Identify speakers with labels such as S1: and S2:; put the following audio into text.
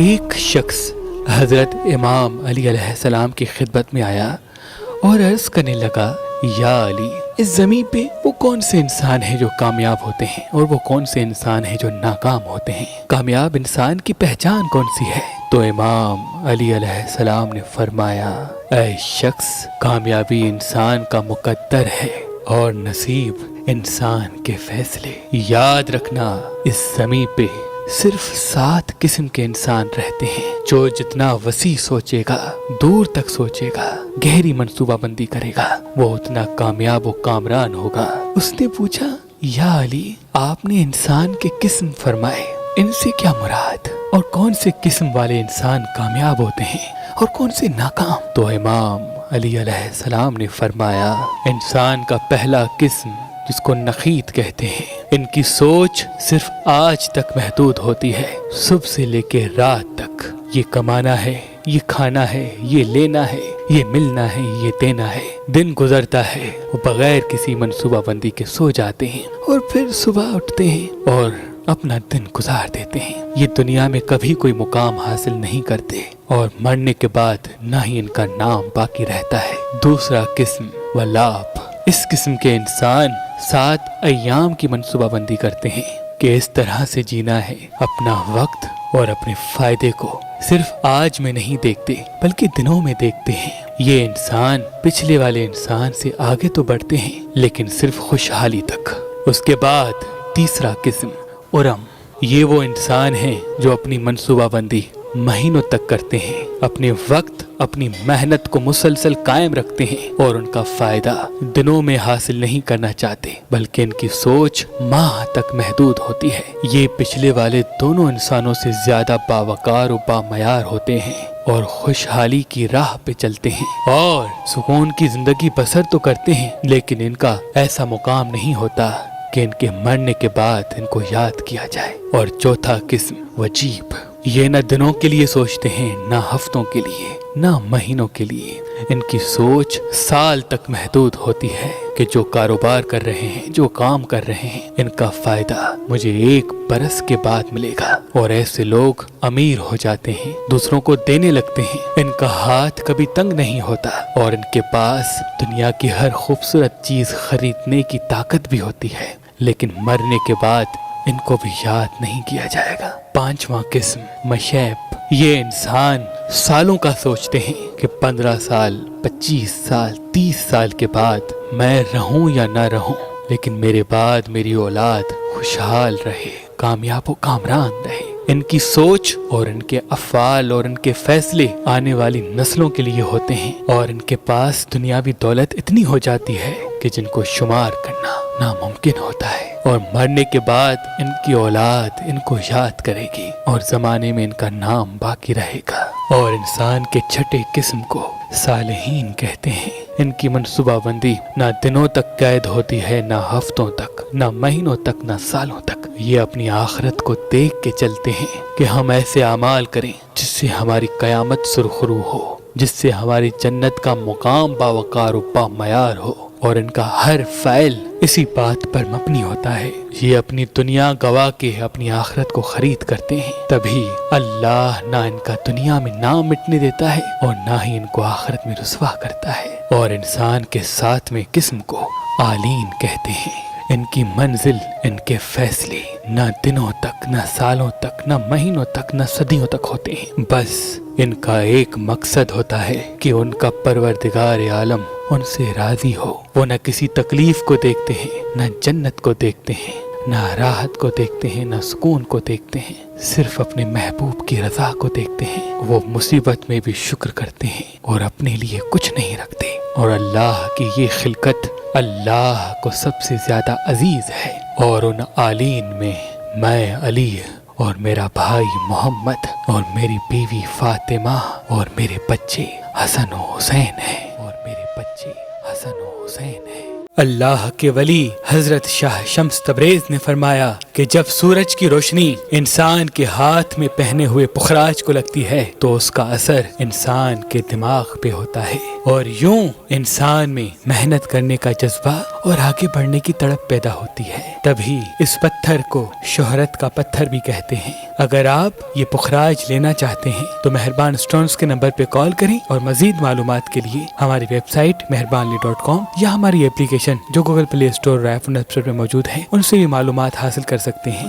S1: ایک شخص حضرت امام علی علیہ السلام کی خدمت میں آیا اور عرض کرنے لگا، یا علی، اس زمین پہ وہ کون سے انسان ہیں جو کامیاب ہوتے ہیں اور وہ کون سے انسان ہیں جو ناکام ہوتے ہیں؟ کامیاب انسان کی پہچان کون سی ہے؟ تو امام علی علیہ السلام نے فرمایا، اے شخص، کامیابی انسان کا مقدر ہے اور نصیب انسان کے فیصلے۔ یاد رکھنا، اس زمین پہ صرف 7 قسم کے انسان رہتے ہیں۔ جو جتنا وسیع سوچے گا، دور تک سوچے گا، گہری منصوبہ بندی کرے گا، وہ اتنا کامیاب و کامران ہوگا۔ اس نے پوچھا، یا علی، آپ نے انسان کے قسم فرمائے، ان سے کیا مراد؟ اور کون سے قسم والے انسان کامیاب ہوتے ہیں اور کون سے ناکام؟ تو امام علی علیہ السلام نے فرمایا، انسان کا پہلا قسم جس کو نخیت کہتے ہیں، ان کی سوچ صرف آج تک محدود ہوتی ہے، صبح سے لے کے رات تک۔ یہ کمانا ہے، یہ کھانا ہے، یہ لینا ہے، یہ ملنا ہے، یہ دینا ہے۔ دن گزرتا ہے، وہ بغیر کسی منصوبہ بندی کے سو جاتے ہیں اور پھر صبح اٹھتے ہیں اور اپنا دن گزار دیتے ہیں۔ یہ دنیا میں کبھی کوئی مقام حاصل نہیں کرتے اور مرنے کے بعد نہ ہی ان کا نام باقی رہتا ہے۔ دوسرا قسم ولاپ، اس قسم کے انسان 7 ایام کی منصوبہ بندی کرتے ہیں کہ اس طرح سے جینا ہے۔ اپنا وقت اور اپنے فائدے کو صرف آج میں نہیں دیکھتے بلکہ دنوں میں دیکھتے ہیں۔ یہ انسان پچھلے والے انسان سے آگے تو بڑھتے ہیں لیکن صرف خوشحالی تک۔ اس کے بعد تیسرا قسم ارم، یہ وہ انسان ہیں جو اپنی منصوبہ بندی مہینوں تک کرتے ہیں، اپنے وقت، اپنی محنت کو مسلسل قائم رکھتے ہیں اور ان کا فائدہ دنوں میں حاصل نہیں کرنا چاہتے بلکہ ان کی سوچ ماہ تک محدود ہوتی ہے۔ یہ پچھلے والے دونوں انسانوں سے زیادہ باوقار و بامعیار ہوتے ہیں اور خوشحالی کی راہ پہ چلتے ہیں اور سکون کی زندگی بسر تو کرتے ہیں، لیکن ان کا ایسا مقام نہیں ہوتا کہ ان کے مرنے کے بعد ان کو یاد کیا جائے۔ اور چوتھا قسم وجیب، یہ نہ دنوں کے لیے سوچتے ہیں، نہ ہفتوں کے لیے، نہ مہینوں کے لیے۔ ان کی سوچ سال تک محدود ہوتی ہے کہ جو کاروبار کر رہے ہیں، جو کام کر رہے ہیں، ان کا فائدہ مجھے 1 برس کے بعد ملے گا۔ اور ایسے لوگ امیر ہو جاتے ہیں، دوسروں کو دینے لگتے ہیں، ان کا ہاتھ کبھی تنگ نہیں ہوتا اور ان کے پاس دنیا کی ہر خوبصورت چیز خریدنے کی طاقت بھی ہوتی ہے، لیکن مرنے کے بعد ان کو بھی یاد نہیں کیا جائے گا۔ 5واں قسم مشیب، یہ انسان سالوں کا سوچتے ہیں کہ 15 سال، 25 سال، 30 سال کے بعد میں رہوں یا نہ رہوں، لیکن میرے بعد میری اولاد خوشحال رہے، کامیاب و کامران رہے۔ ان کی سوچ اور ان کے افعال اور ان کے فیصلے آنے والی نسلوں کے لیے ہوتے ہیں اور ان کے پاس دنیاوی دولت اتنی ہو جاتی ہے کہ جن کو شمار کرنا ناممکن ہوتا ہے، اور مرنے کے بعد ان کی اولاد ان کو یاد کرے گی اور زمانے میں ان کا نام باقی رہے گا۔ اور انسان کے چھٹے قسم کو صالحین کہتے ہیں۔ ان کی منصوبہ بندی نہ دنوں تک قید ہوتی ہے، نہ ہفتوں تک، نہ مہینوں تک، نہ سالوں تک۔ یہ اپنی آخرت کو دیکھ کے چلتے ہیں کہ ہم ایسے اعمال کریں جس سے ہماری قیامت سرخرو ہو، جس سے ہماری جنت کا مقام باوقار و بامعیار ہو، اور ان کا ہر فعل اسی بات پر مبنی ہوتا ہے۔ یہ اپنی دنیا گوا کے اپنی آخرت کو خرید کرتے ہیں، تبھی اللہ نہ ان کا دنیا میں نام مٹنے دیتا ہے اور نہ ہی ان کو آخرت میں رسوا کرتا ہے۔ اور انسان کے 7ویں قسم کو عالین کہتے ہیں۔ ان کی منزل، ان کے فیصلے نہ دنوں تک، نہ سالوں تک، نہ مہینوں تک، نہ صدیوں تک ہوتے ہیں۔ بس ان کا ایک مقصد ہوتا ہے کہ ان کا پروردگار عالم ان سے راضی ہو۔ وہ نہ کسی تکلیف کو دیکھتے ہیں، نہ جنت کو دیکھتے ہیں، نہ راحت کو دیکھتے ہیں، نہ سکون کو دیکھتے ہیں، صرف اپنے محبوب کی رضا کو دیکھتے ہیں۔ وہ مصیبت میں بھی شکر کرتے ہیں اور اپنے لیے کچھ نہیں رکھتے۔ اور اللہ کی یہ خلقت اللہ کو سب سے زیادہ عزیز ہے، اور ان عالین میں میں علی اور میرا بھائی محمد اور میری بیوی فاطمہ اور میرے بچے حسن و حسین ہیں، اور میرے بچے حسن و حسین ہیں۔ اللہ کے ولی حضرت شاہ شمس تبریز نے فرمایا کہ جب سورج کی روشنی انسان کے ہاتھ میں پہنے ہوئے پخراج کو لگتی ہے تو اس کا اثر انسان کے دماغ پہ ہوتا ہے۔ اور یوں انسان میں محنت کرنے کا جذبہ اور آگے بڑھنے کی تڑپ پیدا ہوتی ہے۔ تبھی اس پتھر کو شہرت کا پتھر بھی کہتے ہیں۔ اگر آپ یہ پخراج لینا چاہتے ہیں تو مہربان اسٹونز کے نمبر پہ کال کریں، اور مزید معلومات کے لیے ہماری ویب سائٹ meherbanli.com یا ہماری اپلیکیشن جو گوگل پلے اسٹور اور آئی فون ایپ اسٹور پہ موجود ہے ان سے بھی معلومات حاصل کر سکتے ہیں۔